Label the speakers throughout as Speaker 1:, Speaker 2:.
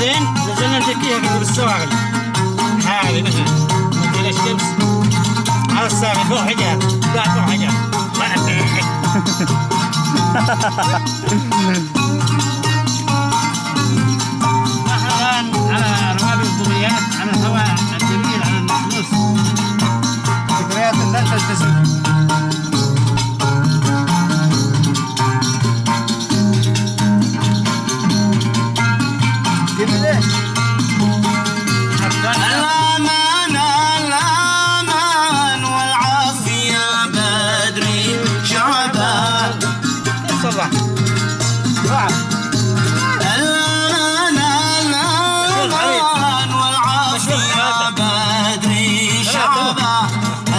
Speaker 1: بعدين نزلنا نتكيها كده بالسواقل حالي مثلا مثل الشمس على الساقي فوق حجر قاعد فوق حجر نحن الآن على روابي الضبيات على الهواء الجميل على النص ذكريات لن تلتزم.
Speaker 2: الأمان الأمان والعافية بدري شعبان
Speaker 1: صباح
Speaker 2: الأمان الأمان والعافية بدري شعبان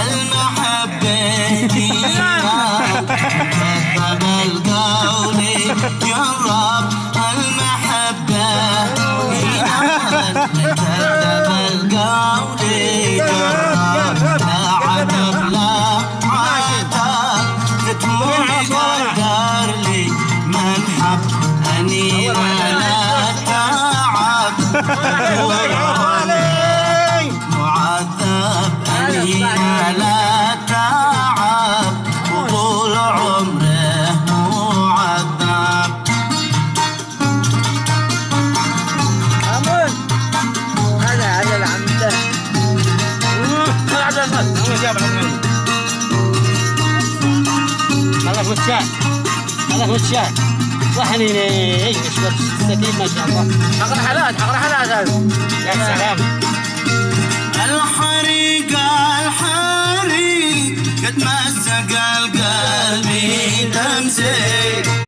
Speaker 2: المحبة كذب القول جرب المحبة كذب القول جرب لا عتب لا عتب كتمون قدر لي من حب أني لا تعب معذب أني لا تعب وطول عمره معذب
Speaker 3: هذا العمده
Speaker 1: الله وشاي الله وشاي صحني ايش بس السديد ما شاء الله
Speaker 3: حق رحلات
Speaker 1: يا سلام
Speaker 2: الحريقة